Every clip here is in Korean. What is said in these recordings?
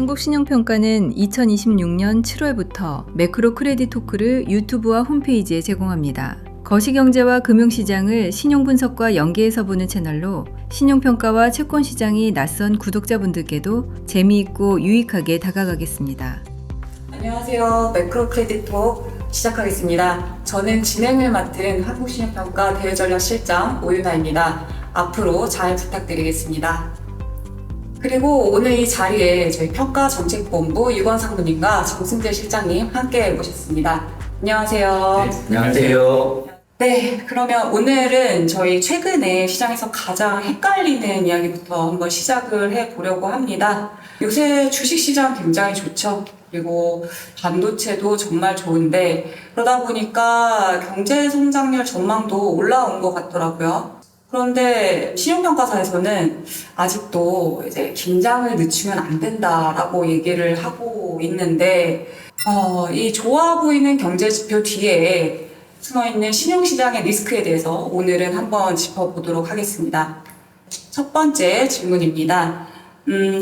한국신용평가는 2026년 7월부터 매크로 크레딧 토크를 유튜브와 홈페이지에 제공합니다. 거시경제와 금융시장을 신용분석과 연계해서 보는 채널로 신용평가와 채권시장이 낯선 구독자분들께도 재미있고 유익하게 다가가겠습니다. 안녕하세요. 매크로 크레딧 톡 시작하겠습니다. 저는 진행을 맡은 한국신용평가 대외전략실장 오윤아입니다. 앞으로 잘 부탁드리겠습니다. 그리고 오늘 이 자리에 저희 평가정책본부 유건상무님과 정승재 실장님 함께 모셨습니다. 안녕하세요. 네, 안녕하세요. 네, 그러면 오늘은 저희 최근에 시장에서 가장 헷갈리는 이야기부터 한번 시작을 해보려고 합니다. 요새 주식시장 굉장히 좋죠. 그리고 반도체도 정말 좋은데 그러다 보니까 경제성장률 전망도 올라온 것 같더라고요. 그런데 신용평가사에서는 아직도 이제 긴장을 늦추면 안 된다라고 얘기를 하고 있는데 이 좋아 보이는 경제지표 뒤에 숨어있는 신용시장의 리스크에 대해서 오늘은 한번 짚어보도록 하겠습니다. 첫 번째 질문입니다.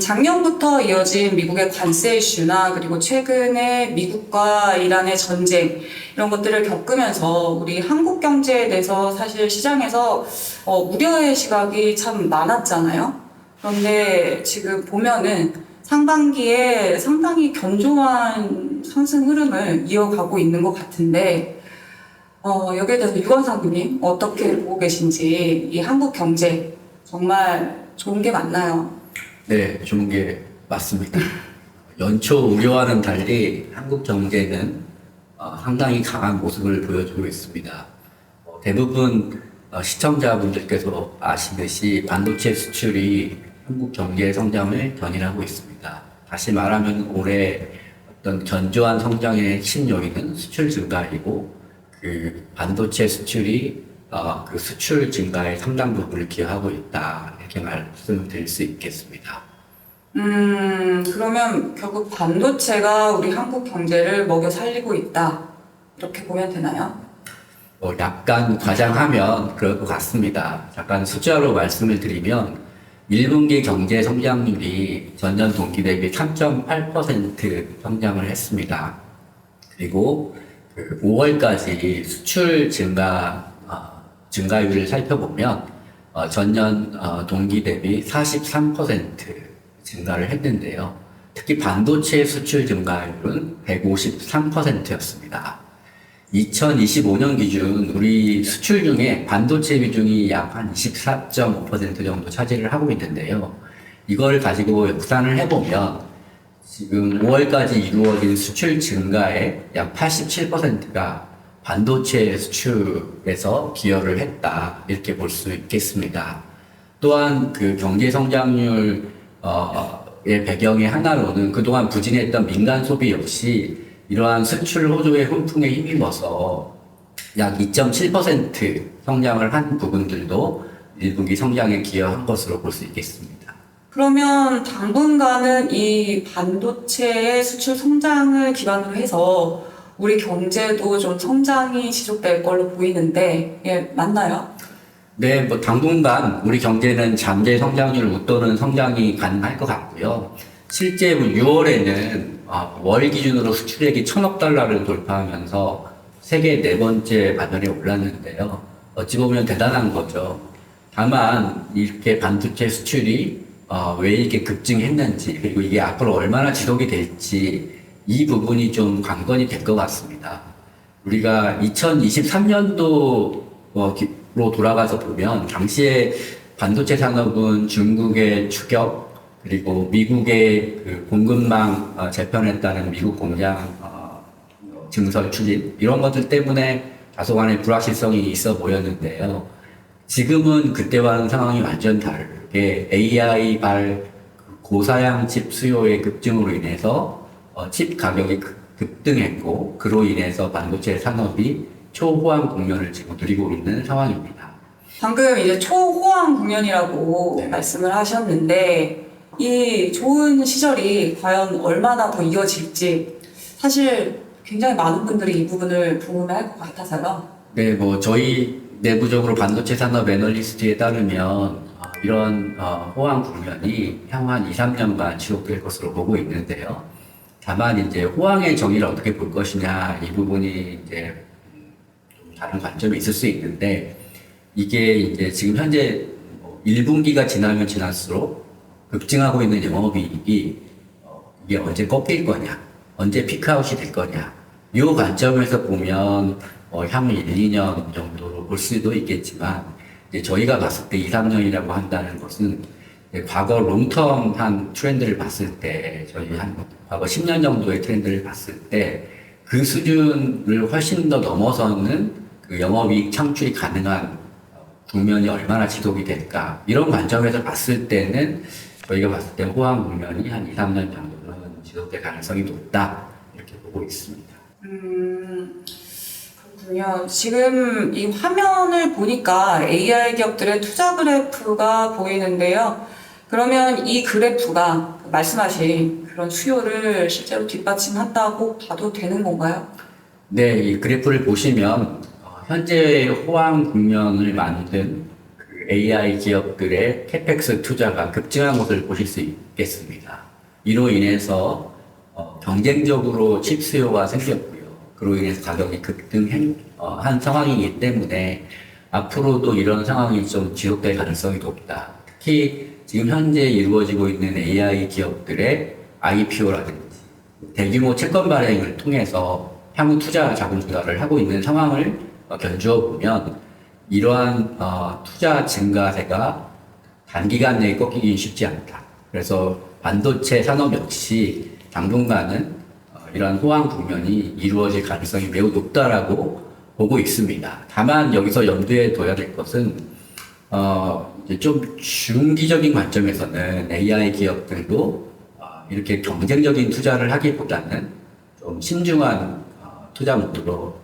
작년부터 이어진 미국의 관세 이슈나 그리고 최근에 미국과 이란의 전쟁 이런 것들을 겪으면서 우리 한국 경제에 대해서 사실 시장에서 우려의 시각이 참 많았잖아요. 그런데 지금 보면은 상반기에 상당히 견조한 상승 흐름을 이어가고 있는 것 같은데 여기에 대해서 유건상님 어떻게 보고 계신지 이 한국 경제 정말 좋은 게 맞나요? 네, 좋은 게 맞습니다. 연초 우려와는 달리 한국 경제는 상당히 강한 모습을 보여주고 있습니다. 대부분 시청자분들께서 아시듯이 반도체 수출이 한국 경제의 성장을 견인하고 있습니다. 다시 말하면 올해 어떤 견조한 성장의 핵심 요인은 수출 증가이고 그 반도체 수출이 그 수출 증가에 상당 부분을 기여하고 있다. 이렇게 말씀드릴 수 있겠습니다. 그러면 결국 반도체가 우리 한국 경제를 먹여 살리고 있다. 이렇게 보면 되나요? 약간 과장하면 그럴 것 같습니다. 잠깐 숫자로 말씀을 드리면 1분기 경제 성장률이 전년 동기 대비 3.8% 성장을 했습니다. 그리고 5월까지 수출 증가율을 살펴보면 전년 동기 대비 43% 증가를 했는데요. 특히 반도체 수출 증가율은 153%였습니다. 2025년 기준 우리 수출 중에 반도체 비중이 약 한 24.5% 정도 차지를 하고 있는데요. 이걸 가지고 역산을 해보면 지금 5월까지 이루어진 수출 증가의 약 87%가 반도체 수출에서 기여를 했다. 이렇게 볼 수 있겠습니다. 또한 그 경제 성장률의 배경의 하나로는 그동안 부진했던 민간 소비 역시 이러한 수출 호조의 훈풍에 힘입어서 약 2.7% 성장을 한 부분들도 1분기 성장에 기여한 것으로 볼 수 있겠습니다. 그러면 당분간은 이 반도체의 수출 성장을 기반으로 해서 우리 경제도 좀 성장이 지속될 걸로 보이는데 예, 맞나요? 네, 당분간 우리 경제는 잠재 성장률을 웃도는 성장이 가능할 것 같고요. 실제 6월에는 월 기준으로 수출액이 1,000억 달러를 돌파하면서 세계 네 번째 반열에 올랐는데요. 어찌 보면 대단한 거죠. 다만 이렇게 반도체 수출이 왜 이렇게 급증했는지 그리고 이게 앞으로 얼마나 지속이 될지 이 부분이 좀 관건이 될 것 같습니다. 우리가 2023년도로 돌아가서 보면 당시에 반도체 산업은 중국의 추격 그리고 미국의 그 공급망 재편에 따른 미국 공장 증설 추진 이런 것들 때문에 다소간의 불확실성이 있어 보였는데요. 지금은 그때와는 상황이 완전 다르게 AI 고사양 칩 수요의 급증으로 인해서 칩 가격이 급등했고 그로 인해서 반도체 산업이 초호황 국면을 지금 누리고 있는 상황입니다. 방금 이제 초호황 국면이라고 네. 말씀을 하셨는데 이 좋은 시절이 과연 얼마나 더 이어질지 사실 굉장히 많은 분들이 이 부분을 궁금해할 것 같아서요. 네, 저희 내부적으로 반도체 산업 애널리스트에 따르면 이런 호황 국면이 향후 한 2, 3년간 지속될 것으로 보고 있는데요. 다만 이제 호황의 정의를 어떻게 볼 것이냐 이 부분이 이제 좀 다른 관점이 있을 수 있는데 이게 이제 지금 현재 1분기가 지나면 지날수록 급증하고 있는 영업이익이 이게 언제 꺾일 거냐, 언제 피크아웃이 될 거냐 이 관점에서 보면 향후 1, 2년 정도로 볼 수도 있겠지만 이제 저희가 봤을 때 2, 3년이라고 한다는 것은 과거 롱텀 한 트렌드를 봤을 때 저희 한 과거 10년 정도의 트렌드를 봤을 때 그 수준을 훨씬 더 넘어서는 그 영업이익 창출이 가능한 국면이 얼마나 지속이 될까 이런 관점에서 봤을 때는 저희가 봤을 때 호황 국면이 한 2, 3년 정도는 지속될 가능성이 높다 이렇게 보고 있습니다. 그렇군요. 지금 이 화면을 보니까 AI 기업들의 투자 그래프가 보이는데요. 그러면 이 그래프가 말씀하신 그런 수요를 실제로 뒷받침한다고 봐도 되는 건가요? 네, 이 그래프를 보시면 현재의 호황 국면을 만든 그 AI 기업들의 캐펙스 투자가 급증한 것을 보실 수 있겠습니다. 이로 인해서 경쟁적으로 칩 수요가 생겼고요. 그로 인해서 가격이 급등한 상황이기 때문에 앞으로도 이런 상황이 좀 지속될 가능성이 높다. 특히 지금 현재 이루어지고 있는 AI 기업들의 IPO라든지 대규모 채권 발행을 통해서 향후 투자 자금 조달을 하고 있는 상황을 견주어 보면 이러한 투자 증가세가 단기간 내에 꺾이기 쉽지 않다. 그래서 반도체 산업 역시 당분간은 이러한 호황 국면이 이루어질 가능성이 매우 높다라고 보고 있습니다. 다만 여기서 염두에 둬야 될 것은 이제 좀 중기적인 관점에서는 AI 기업들도 이렇게 경쟁적인 투자를 하기보다는 좀 신중한 투자 모드로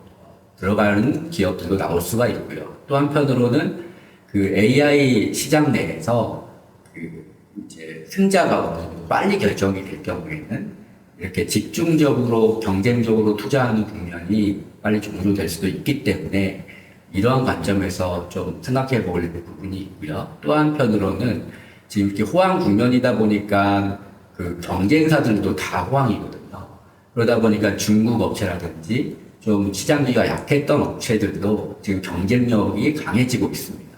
들어가는 기업들도 나올 수가 있고요. 또 한편으로는 그 AI 시장 내에서 그 이제 승자가 어느 정도 빨리 결정이 될 경우에는 이렇게 집중적으로 경쟁적으로 투자하는 국면이 빨리 종료될 수도 있기 때문에 이러한 관점에서 좀 생각해 볼 부분이 있고요. 또 한편으로는 지금 이렇게 호황 국면이다 보니까 그 경쟁사들도 다 호황이거든요. 그러다 보니까 중국 업체라든지 좀 시장기가 약했던 업체들도 지금 경쟁력이 강해지고 있습니다.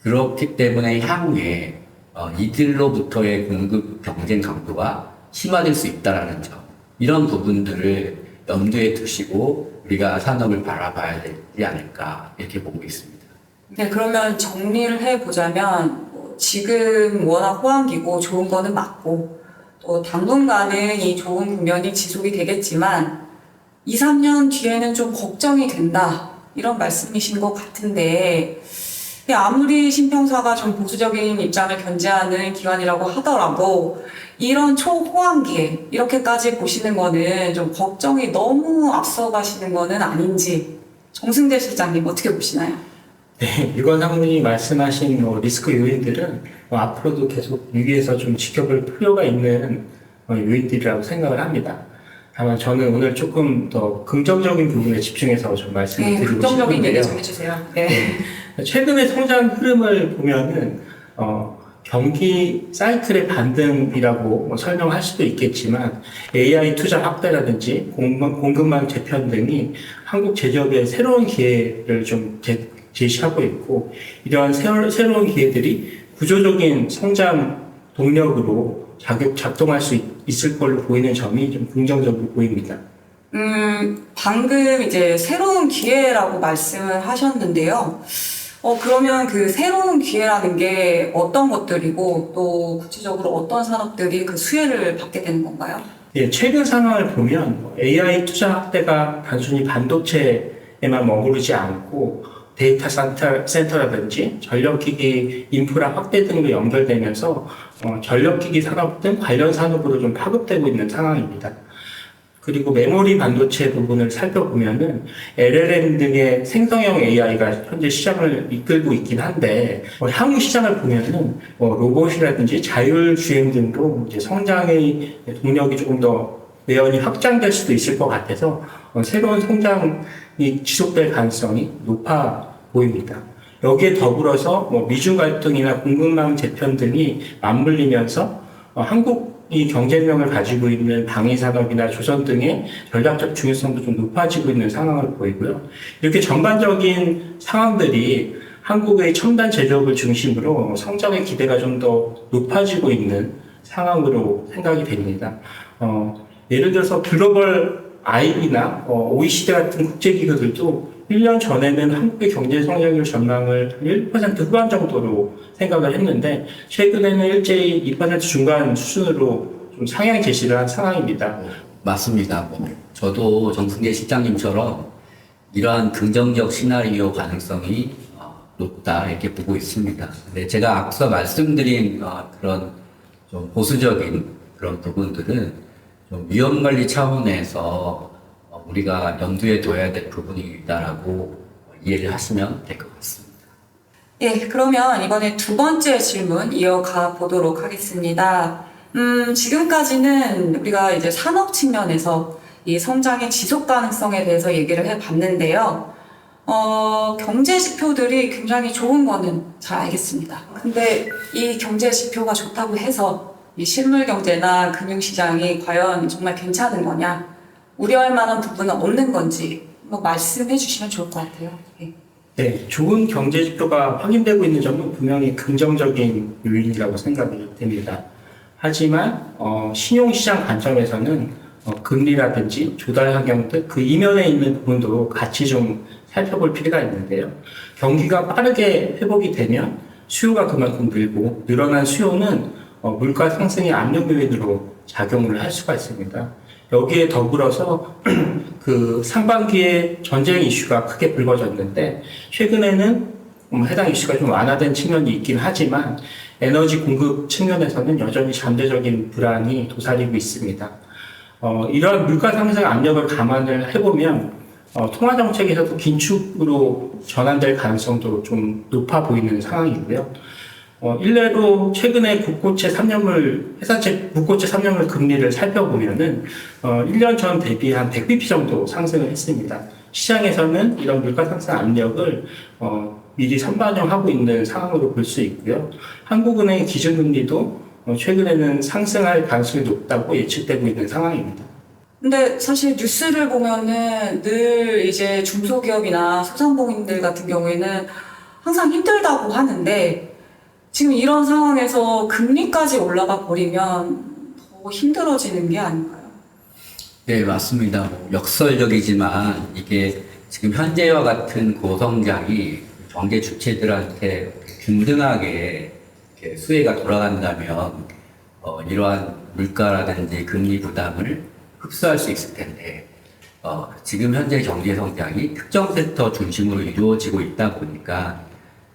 그렇기 때문에 향후에 이들로부터의 공급 경쟁 강도가 심화될 수 있다는 점, 이런 부분들을 염두에 두시고 우리가 산업을 바라봐야 되지 않을까 이렇게 보고 있습니다. 네, 그러면 정리를 해보자면 지금 워낙 호황기고 좋은 거는 맞고 또 당분간은 이 좋은 국면이 지속이 되겠지만 2, 3년 뒤에는 좀 걱정이 된다 이런 말씀이신 것 같은데 아무리 신평사가 좀 보수적인 입장을 견지하는 기관이라고 하더라도 이런 초호황기에 이렇게까지 보시는 거는 좀 걱정이 너무 앞서가시는 거는 아닌지 정승재 실장님 어떻게 보시나요? 네, 유관 상무님이 말씀하신 리스크 요인들은 앞으로도 계속 유의해서 좀 지켜볼 필요가 있는 요인들이라고 생각을 합니다. 다만 저는 오늘 조금 더 긍정적인 부분에 집중해서 좀 말씀을 드리고 싶은데요. 긍정적인 얘기 좀 해주세요. 네. 최근의 성장 흐름을 보면은 경기 사이클의 반등이라고 설명할 수도 있겠지만 AI 투자 확대라든지 공급망 재편 등이 한국 제조업의 새로운 기회를 좀 제시하고 있고 이러한 새로운 기회들이 구조적인 성장 동력으로 작동할 수 있을 걸로 보이는 점이 좀 긍정적으로 보입니다. 방금 이제 새로운 기회라고 말씀을 하셨는데요. 그러면 그 새로운 기회라는 게 어떤 것들이고 또 구체적으로 어떤 산업들이 그 수혜를 받게 되는 건가요? 예, 최근 상황을 보면 AI 투자 확대가 단순히 반도체에만 머무르지 않고 데이터 센터라든지 전력기기 인프라 확대 등도 연결되면서 전력기기 산업 등 관련 산업으로 좀 파급되고 있는 상황입니다. 그리고 메모리 반도체 부분을 살펴보면은 LLM 등의 생성형 AI가 현재 시장을 이끌고 있긴 한데 향후 시장을 보면은 로봇이라든지 자율주행 등도 이제 성장의 동력이 조금 더 매연이 확장될 수도 있을 것 같아서 새로운 성장이 지속될 가능성이 높아 보입니다. 여기에 더불어서 뭐 미중 갈등이나 공급망 재편 등이 맞물리면서 한국이 경쟁력을 가지고 있는 방위산업이나 조선 등의 전략적 중요성도 좀 높아지고 있는 상황을 보이고요. 이렇게 전반적인 상황들이 한국의 첨단 제조업을 중심으로 성장의 기대가 좀 더 높아지고 있는 상황으로 생각이 됩니다. 예를 들어서 글로벌 IB나 OECD 같은 국제기구들도 1년 전에는 한국의 경제 성장률 전망을 1% 후반 정도로 생각을 했는데 최근에는 일제히 2% 중간 수준으로 좀 상향 제시를 한 상황입니다. 맞습니다. 저도 정승재 실장님처럼 이러한 긍정적 시나리오 가능성이 높다 이렇게 보고 있습니다. 근데 제가 앞서 말씀드린 그런 좀 보수적인 그런 부분들은 좀 위험관리 차원에서 우리가 염두에 둬야 될 부분이다라고 이해를 하시면 될 것 같습니다. 예, 그러면 이번에 두 번째 질문 이어가 보도록 하겠습니다. 지금까지는 우리가 이제 산업 측면에서 이 성장의 지속 가능성에 대해서 얘기를 해봤는데요. 경제 지표들이 굉장히 좋은 거는 잘 알겠습니다. 근데 이 경제 지표가 좋다고 해서 이 실물 경제나 금융시장이 과연 정말 괜찮은 거냐, 우려할 만한 부분은 없는 건지 뭐 말씀해 주시면 좋을 것 같아요. 예. 네, 좋은 경제 지표가 확인되고 있는 점은 분명히 긍정적인 요인이라고 생각이 됩니다. 하지만 신용시장 관점에서는 금리라든지 조달 환경 등 그 이면에 있는 부분도 같이 좀 살펴볼 필요가 있는데요. 경기가 빠르게 회복이 되면 수요가 그만큼 늘고 늘어난 수요는 물가 상승의 압력 요인으로 작용을 할 수가 있습니다. 여기에 더불어서 그 상반기에 전쟁 이슈가 크게 불거졌는데 최근에는 해당 이슈가 좀 완화된 측면이 있긴 하지만 에너지 공급 측면에서는 여전히 잠재적인 불안이 도사리고 있습니다. 이러한 물가 상승 압력을 감안을 해보면 통화 정책에서도 긴축으로 전환될 가능성도 좀 높아 보이는 상황이고요. 일례로 최근에 국고채 3년물, 회사채 국고채 3년물 금리를 살펴보면은 1년 전 대비 한 100bp 정도 상승을 했습니다. 시장에서는 이런 물가 상승 압력을 미리 선반영하고 있는 상황으로 볼 수 있고요. 한국은행의 기준금리도 최근에는 상승할 가능성이 높다고 예측되고 있는 상황입니다. 근데 사실 뉴스를 보면은 늘 이제 중소기업이나 소상공인들 같은 경우에는 항상 힘들다고 하는데 지금 이런 상황에서 금리까지 올라가 버리면 더 힘들어지는 게 아닌가요? 네, 맞습니다. 역설적이지만 이게 지금 현재와 같은 고성장이 경제 주체들한테 균등하게 이렇게 수혜가 돌아간다면 이러한 물가라든지 금리 부담을 흡수할 수 있을 텐데 지금 현재 경제 성장이 특정 섹터 중심으로 이루어지고 있다 보니까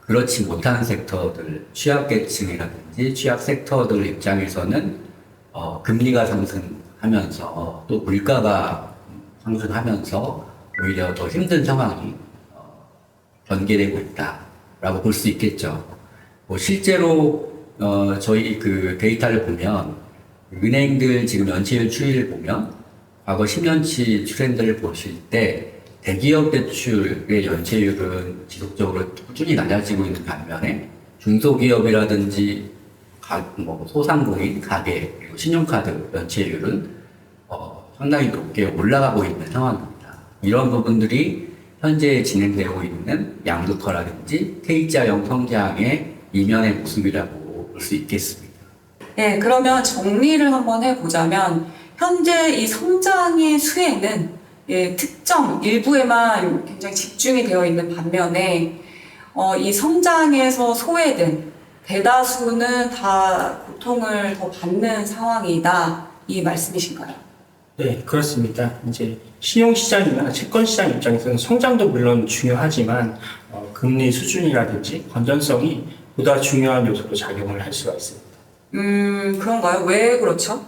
그렇지 못한 섹터들, 취약계층이라든지 취약 섹터들 입장에서는 금리가 상승하면서 또 물가가 상승하면서 오히려 더 힘든 상황이 전개되고 있다라고 볼 수 있겠죠. 실제로 저희 그 데이터를 보면 은행들 지금 연체율 추이를 보면 과거 10년치 트렌드를 보실 때 대기업 대출의 연체율은 지속적으로 꾸준히 낮아지고 있는 반면에 중소기업이라든지 소상공인, 가계, 그리고 신용카드 연체율은 상당히 높게 올라가고 있는 상황입니다. 이런 부분들이 현재 진행되고 있는 양극화라든지 K자형 성장의 이면의 모습이라고 볼 수 있겠습니다. 네, 그러면 정리를 한번 해보자면 현재 이 성장의 수혜는 특정 일부에만 굉장히 집중이 되어 있는 반면에 이 성장에서 소외된 대다수는 다 고통을 더 받는 상황이다, 이 말씀이신가요? 네, 그렇습니다. 이제 신용시장이나 채권시장 입장에서는 성장도 물론 중요하지만 금리 수준이라든지 건전성이 보다 중요한 요소로 작용을 할 수가 있습니다. 그런가요? 왜 그렇죠?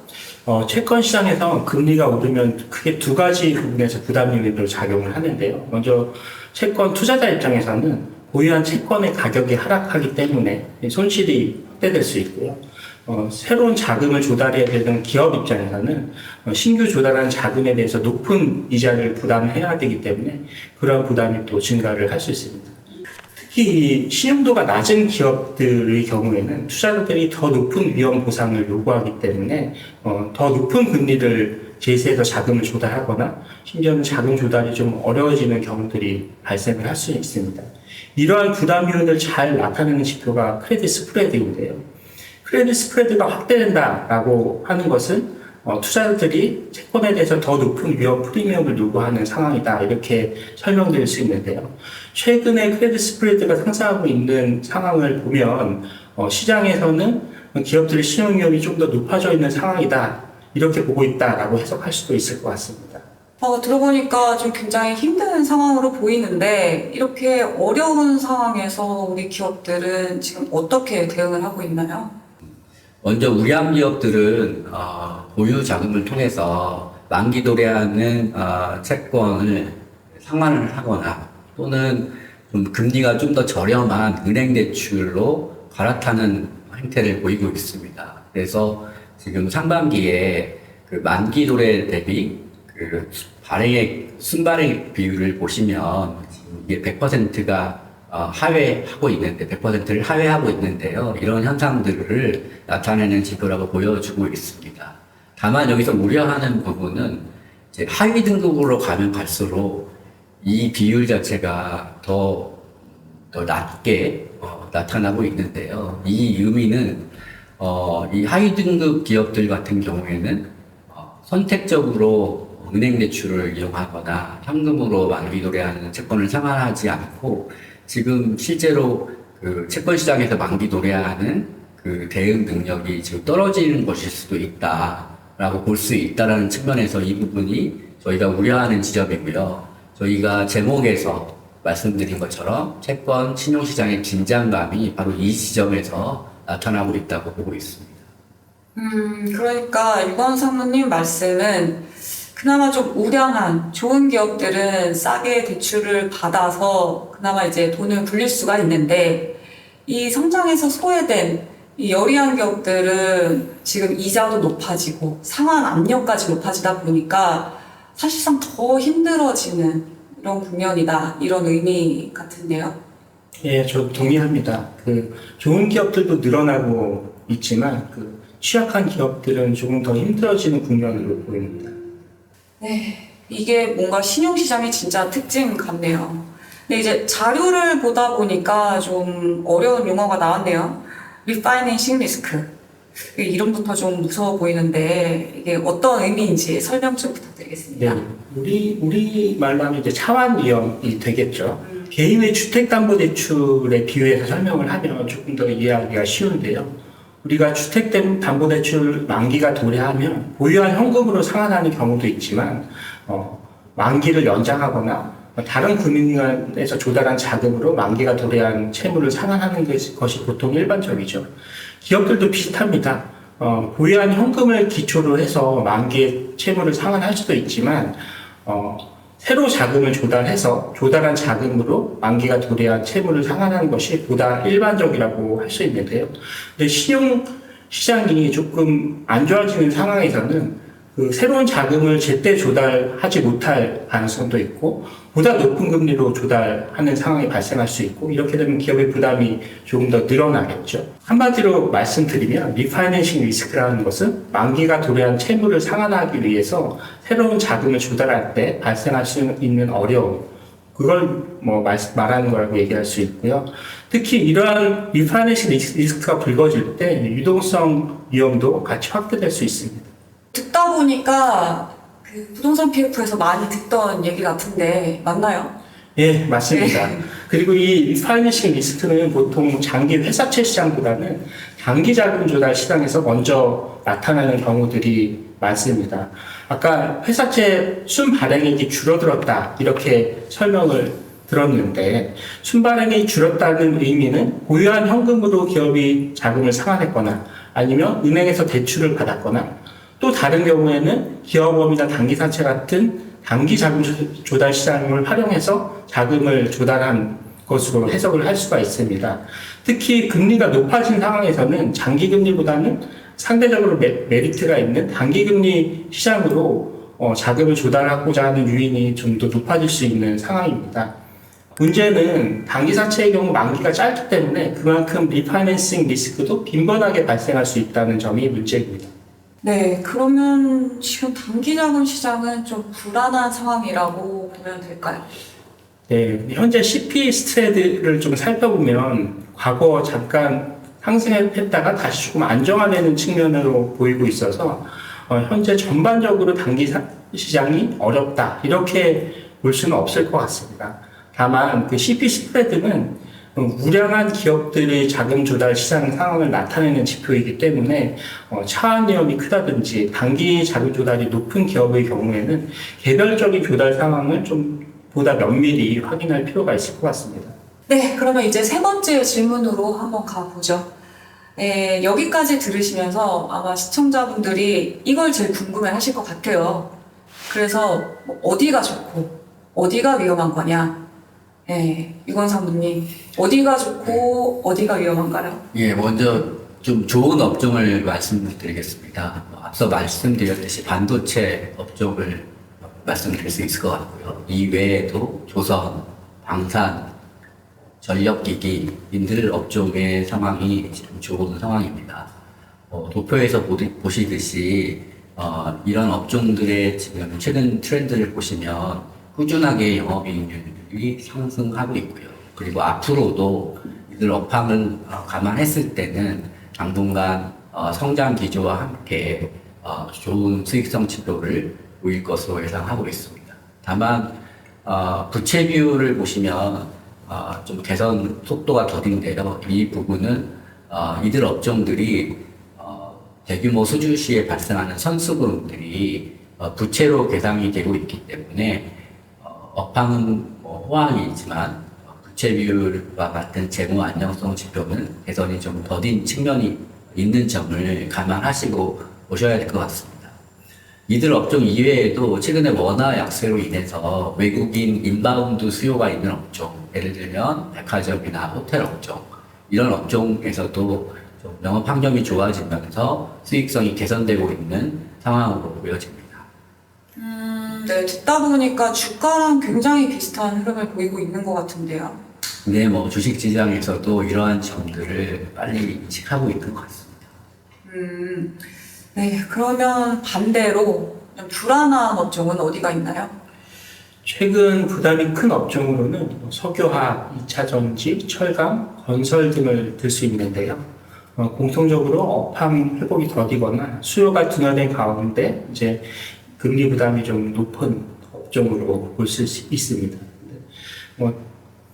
채권 시장에서 금리가 오르면 크게 두 가지 부분에서 부담 요인으로 작용을 하는데요. 먼저 채권 투자자 입장에서는 보유한 채권의 가격이 하락하기 때문에 손실이 확대될 수 있고요. 새로운 자금을 조달해야 되는 기업 입장에서는 신규 조달한 자금에 대해서 높은 이자를 부담해야 되기 때문에 그러한 부담이 또 증가를 할 수 있습니다. 특히 이 신용도가 낮은 기업들의 경우에는 투자자들이 더 높은 위험 보상을 요구하기 때문에 더 높은 금리를 제시해서 자금을 조달하거나 심지어는 자금 조달이 좀 어려워지는 경우들이 발생을 할 수 있습니다. 이러한 부담 요인을 잘 나타내는 지표가 크레딧 스프레드인데요. 크레딧 스프레드가 확대된다라고 하는 것은 투자자들이 채권에 대해서 더 높은 위험 프리미엄을 요구하는 상황이다, 이렇게 설명드릴 수 있는데요. 최근에 크레딧 스프레드가 상승하고 있는 상황을 보면 시장에서는 기업들의 신용 위험이 좀 더 높아져 있는 상황이다, 이렇게 보고 있다라고 해석할 수도 있을 것 같습니다. 들어보니까 좀 굉장히 힘든 상황으로 보이는데 이렇게 어려운 상황에서 우리 기업들은 지금 어떻게 대응을 하고 있나요? 먼저 우량 기업들은 보유 자금을 통해서 만기 도래하는 채권을 상환을 하거나 또는 좀 금리가 좀 더 저렴한 은행 대출로 갈아타는 행태를 보이고 있습니다. 그래서 지금 상반기에 그 만기 도래 대비 그 순발행 비율을 보시면 지금 이게 100%가 하회하고 있는데 100%를 하회하고 있는데요. 이런 현상들을 나타내는 지표라고 보여주고 있습니다. 다만 여기서 우려하는 부분은 이제 하위 등급으로 가면 갈수록 이 비율 자체가 더 낮게 나타나고 있는데요. 이 의미는 이 하위 등급 기업들 같은 경우에는 선택적으로 은행 대출을 이용하거나 현금으로 만기 도래하는 채권을 상환하지 않고 지금 실제로 그 채권 시장에서 만기 도래하는 그 대응 능력이 지금 떨어지는 것일 수도 있다라고 볼 수 있다라는 측면에서 이 부분이 저희가 우려하는 지점이고요. 저희가 제목에서 말씀드린 것처럼 채권 신용시장의 긴장감이 바로 이 지점에서 나타나고 있다고 보고 있습니다. 그러니까 유건 사모님 말씀은 그나마 좀 우량한 좋은 기업들은 싸게 대출을 받아서 그나마 이제 돈을 굴릴 수가 있는데 이 성장에서 소외된 이 여리한 기업들은 지금 이자도 높아지고 상환 압력까지 높아지다 보니까 사실상 더 힘들어지는 이런 국면이다, 이런 의미 같은데요. 예, 저 동의합니다. 좋은 기업들도 늘어나고 있지만 취약한 기업들은 조금 더 힘들어지는 국면으로 보입니다. 네, 이게 뭔가 신용시장의 진짜 특징 같네요. 근데 이제 자료를 보다 보니까 좀 어려운 용어가 나왔네요. 리파이낸싱 리스크. 이름부터 좀 무서워 보이는데 이게 어떤 의미인지 설명 좀 부탁드리겠습니다. 네, 우리 말로 하면 이제 차환 위험이 되겠죠. 개인의 주택담보대출에 비유해서 설명을 하면 조금 더 이해하기가 쉬운데요. 우리가 주택담보대출 만기가 도래하면 보유한 현금으로 상환하는 경우도 있지만 만기를 연장하거나 다른 금융기관에서 조달한 자금으로 만기가 도래한 채무를 상환하는 것이 보통 일반적이죠. 기업들도 비슷합니다. 보유한 현금을 기초로 해서 만기의 채무를 상환할 수도 있지만 새로 자금을 조달해서 조달한 자금으로 만기가 도래한 채무를 상환하는 것이 보다 일반적이라고 할 수 있는데요. 근데 신용 시장이 조금 안 좋아지는 상황에서는 새로운 자금을 제때 조달하지 못할 가능성도 있고 보다 높은 금리로 조달하는 상황이 발생할 수 있고 이렇게 되면 기업의 부담이 조금 더 늘어나겠죠. 한마디로 말씀드리면 리파이낸싱 리스크라는 것은 만기가 도래한 채무를 상환하기 위해서 새로운 자금을 조달할 때 발생할 수 있는 어려움, 그걸 말하는 거라고 얘기할 수 있고요. 특히 이러한 리파이낸싱 리스크가 불거질 때 유동성 위험도 같이 확대될 수 있습니다. 듣다 보니까 부동산 PF에서 많이 듣던 얘기 같은데 맞나요? 예, 맞습니다. 네. 그리고 이 리파이낸싱 리스크는 보통 장기 회사채 시장보다는 단기 자금 조달 시장에서 먼저 나타나는 경우들이 많습니다. 아까 회사채 순발행액이 줄어들었다, 이렇게 설명을 들었는데 순발행액이 줄었다는 의미는 보유한 현금으로 기업이 자금을 상환했거나 아니면 은행에서 대출을 받았거나 또 다른 경우에는 기업업이나 단기사채 같은 단기 자금 조달 시장을 활용해서 자금을 조달한 것으로 해석을 할 수가 있습니다. 특히 금리가 높아진 상황에서는 장기금리보다는 상대적으로 메리트가 있는 단기금리 시장으로 자금을 조달하고자 하는 유인이 좀 더 높아질 수 있는 상황입니다. 문제는 단기사채의 경우 만기가 짧기 때문에 그만큼 리파이낸싱 리스크도 빈번하게 발생할 수 있다는 점이 문제입니다. 네, 그러면 지금 단기자금 시장은 좀 불안한 상황이라고 보면 될까요? 네, 현재 CP 스프레드를 좀 살펴보면 과거 잠깐 상승했다가 다시 조금 안정화되는 측면으로 보이고 있어서 현재 전반적으로 단기 시장이 어렵다 이렇게 볼 수는 없을 것 같습니다. 다만 그 CP 스프레드는 우량한 기업들의 자금 조달 시장 상황을 나타내는 지표이기 때문에 차환 위험이 크다든지 단기 자금 조달이 높은 기업의 경우에는 개별적인 조달 상황을 좀 보다 면밀히 확인할 필요가 있을 것 같습니다. 네, 그러면 이제 세 번째 질문으로 한번 가보죠. 네, 여기까지 들으시면서 아마 시청자분들이 이걸 제일 궁금해 하실 것 같아요. 그래서 뭐 어디가 좋고 어디가 위험한 거냐? 네, 유건 사모님, 어디가 좋고 어디가 위험한가요? 예, 먼저 좀 좋은 업종을 말씀드리겠습니다. 앞서 말씀드렸듯이 반도체 업종을 말씀드릴 수 있을 것 같고요. 이 외에도 조선, 방산, 전력기기, 인들 업종의 상황이 지금 좋은 상황입니다. 도표에서 보시듯이 이런 업종들의 지금 최근 트렌드를 보시면 꾸준하게 영업이익률이 상승하고 있고요. 그리고 앞으로도 이들 업황을 감안했을 때는 당분간 성장 기조와 함께 좋은 수익성 지표를 보일 것으로 예상하고 있습니다. 다만 부채 비율을 보시면 좀 개선 속도가 더딘데요. 이 부분은 이들 업종들이 대규모 수주 시에 발생하는 선수금들이 부채로 계상이 되고 있기 때문에 업황은 호황이지만 부채 비율과 같은 재무 안정성 지표는 개선이 좀 더딘 측면이 있는 점을 감안하시고 보셔야 될 것 같습니다. 이들 업종 이외에도 최근에 원화 약세로 인해서 외국인 인바운드 수요가 있는 업종, 예를 들면 백화점이나 호텔 업종, 이런 업종에서도 좀 영업 환경이 좋아지면서 수익성이 개선되고 있는 상황으로 보여집니다. 네, 듣다 보니까 주가랑 굉장히 비슷한 흐름을 보이고 있는 것 같은데요. 네, 주식시장에서도 이러한 점들을 빨리 인식하고 있는 것 같습니다. 네, 그러면 반대로 좀 불안한 업종은 어디가 있나요? 최근 부담이 큰 업종으로는 석유화학, 2차전지, 철강, 건설 등을 들 수 있는데요. 공통적으로 업황 회복이 더디거나 수요가 둔화된 가운데 이제 금리 부담이 좀 높은 업종으로 볼 수 있습니다.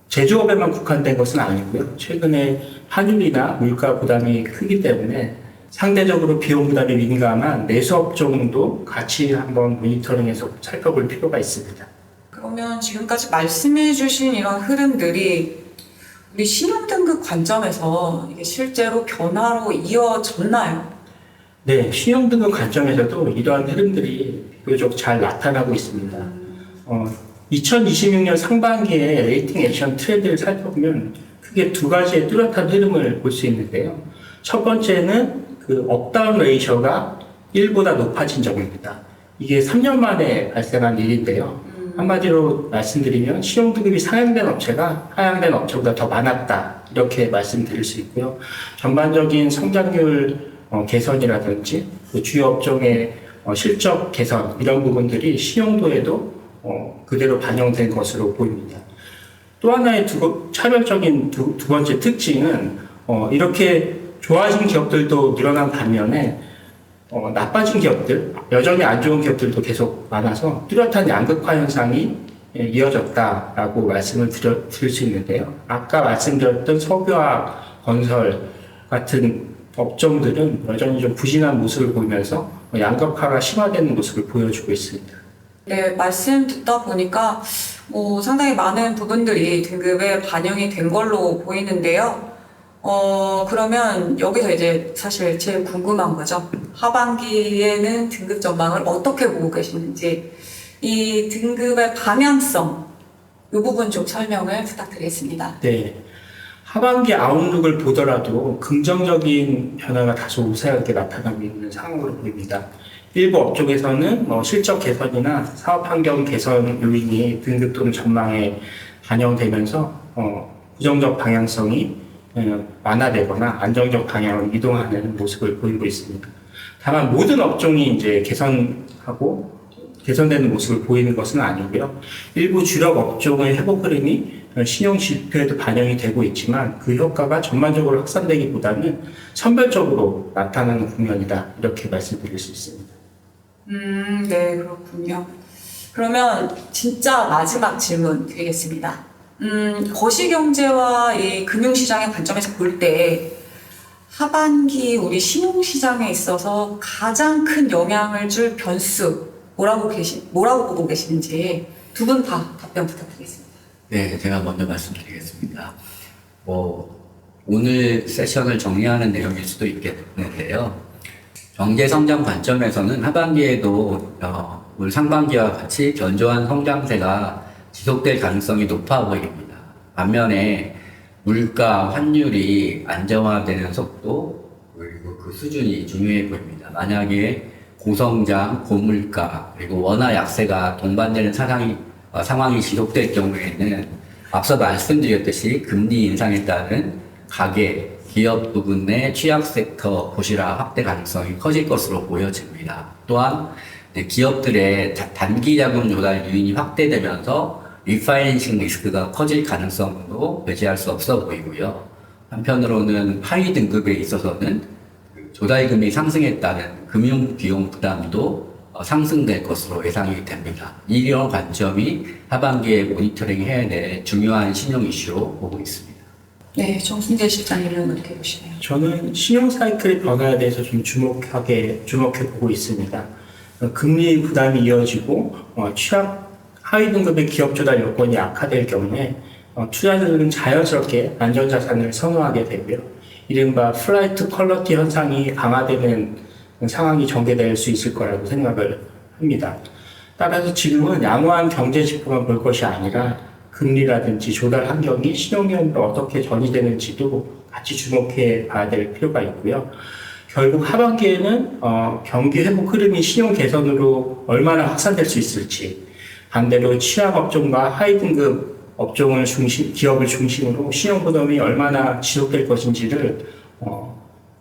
제조업에만 국한된 것은 아니고요. 최근에 환율이나 물가 부담이 크기 때문에 상대적으로 비용 부담이 민감한 내수업종도 같이 한번 모니터링해서 살펴볼 필요가 있습니다. 그러면 지금까지 말씀해주신 이런 흐름들이 우리 신용등급 관점에서 이게 실제로 변화로 이어졌나요? 네, 신용등급 관점에서도 이러한 흐름들이 비교적 잘 나타나고 있습니다. 2026년 상반기에 레이팅 액션 트렌드를 살펴보면 크게 두 가지의 뚜렷한 흐름을 볼 수 있는데요. 첫 번째는 그 업다운 레이셔가 1보다 높아진 점입니다. 이게 3년 만에 발생한 일인데요. 한마디로 말씀드리면 신용등급이 상향된 업체가 하향된 업체보다 더 많았다 이렇게 말씀드릴 수 있고요. 전반적인 성장률 개선이라든지 그 주요 업종의 실적 개선 이런 부분들이 신용도에도 그대로 반영된 것으로 보입니다. 또 하나의 차별적인 두 번째 특징은 이렇게 좋아진 기업들도 늘어난 반면에 나빠진 기업들, 여전히 안 좋은 기업들도 계속 많아서 뚜렷한 양극화 현상이 이어졌다라고 말씀을 드릴 수 있는데요. 아까 말씀드렸던 석유화학, 건설 같은 업종들은 여전히 좀 부진한 모습을 보이면서 양극화가 심화되는 모습을 보여주고 있습니다. 네, 말씀 듣다 보니까 상당히 많은 부분들이 등급에 반영이 된 걸로 보이는데요. 그러면 여기서 이제 사실 제일 궁금한 거죠. 하반기에는 등급 전망을 어떻게 보고 계시는지, 이 등급의 방향성, 이 부분 좀 설명을 부탁드리겠습니다. 네. 하반기 아웃룩을 보더라도 긍정적인 변화가 다소 우세하게 나타나고 있는 상황으로 보입니다. 일부 업종에서는 실적 개선이나 사업 환경 개선 요인이 등급 또는 전망에 반영되면서 부정적 방향성이 완화되거나 안정적 방향으로 이동하는 모습을 보이고 있습니다. 다만 모든 업종이 이제 개선되는 모습을 보이는 것은 아니고요. 일부 주력 업종의 회복 흐름이 신용 지표에도 반영이 되고 있지만 그 효과가 전반적으로 확산되기보다는 선별적으로 나타나는 국면이다. 이렇게 말씀드릴 수 있습니다. 네, 그렇군요. 그러면 진짜 마지막 질문 드리겠습니다. 거시경제와 이 금융시장의 관점에서 볼 때 하반기 우리 신용시장에 있어서 가장 큰 영향을 줄 변수 뭐라고 보고 계시는지 두 분 다 답변 부탁드리겠습니다. 네, 제가 먼저 말씀드리겠습니다. 오늘 세션을 정리하는 내용일 수도 있겠는데요. 경제 성장 관점에서는 하반기에도 올 상반기와 같이 견조한 성장세가 지속될 가능성이 높아 보입니다. 반면에 물가, 환율이 안정화되는 속도, 그리고 그 수준이 중요해 보입니다. 만약에 고성장, 고물가, 그리고 원화 약세가 동반되는 상황이 지속될 경우에는 앞서 말씀드렸듯이 금리 인상에 따른 가계, 기업 부분의 취약 섹터 도시락 확대 가능성이 커질 것으로 보여집니다. 또한 기업들의 단기 자금 조달 유인이 확대되면서 리파이낸싱 리스크가 커질 가능성도 배제할 수 없어 보이고요. 한편으로는 하위 등급에 있어서는 조달금이 상승에 따른 금융 비용 부담도 상승될 것으로 예상이 됩니다. 이런 관점이 하반기에 모니터링 해야 될 중요한 신용 이슈로 보고 있습니다. 네, 정순재 실장님은 어떻게 보시나요? 저는 신용 사이클의 변화에 대해서 좀 주목해 보고 있습니다. 금리 부담이 이어지고 취약 하위 등급의 기업 조달 여건이 악화될 경우에 투자자들은 자연스럽게 안전자산을 선호하게 되고요. 이른바 플라이트 퀄러티 현상이 강화되는 상황이 전개될 수 있을 거라고 생각을 합니다. 따라서 지금은 양호한 경제 지표만 볼 것이 아니라 금리라든지 조달 환경이 신용위험으로 어떻게 전이되는지도 같이 주목해 봐야 될 필요가 있고요. 결국 하반기에는 경기 회복 흐름이 신용 개선으로 얼마나 확산될 수 있을지, 반대로 취약 업종과 하위 등급 기업을 중심으로 신용 부담이 얼마나 지속될 것인지를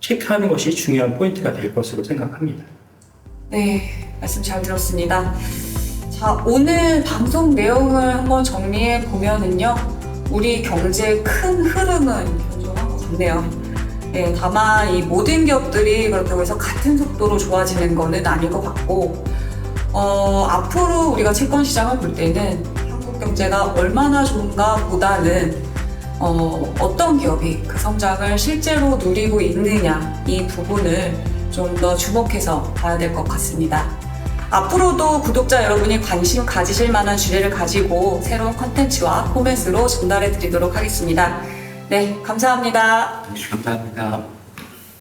체크하는 것이 중요한 포인트가 될 것으로 생각합니다. 네, 말씀 잘 들었습니다. 자, 오늘 방송 내용을 한번 정리해 보면은요, 우리 경제의 큰 흐름은 견조한 것 같네요. 네, 다만 이 모든 기업들이 그렇다고 해서 같은 속도로 좋아지는 거는 아닌 것 같고, 앞으로 우리가 채권 시장을 볼 때는 한국 경제가 얼마나 좋은가 보다는 어떤 기업이 그 성장을 실제로 누리고 있느냐, 이 부분을 좀 더 주목해서 봐야 될 것 같습니다. 앞으로도 구독자 여러분이 관심 가지실 만한 주제를 가지고 새로운 컨텐츠와 포맷으로 전달해 드리도록 하겠습니다. 네, 감사합니다. 감사합니다.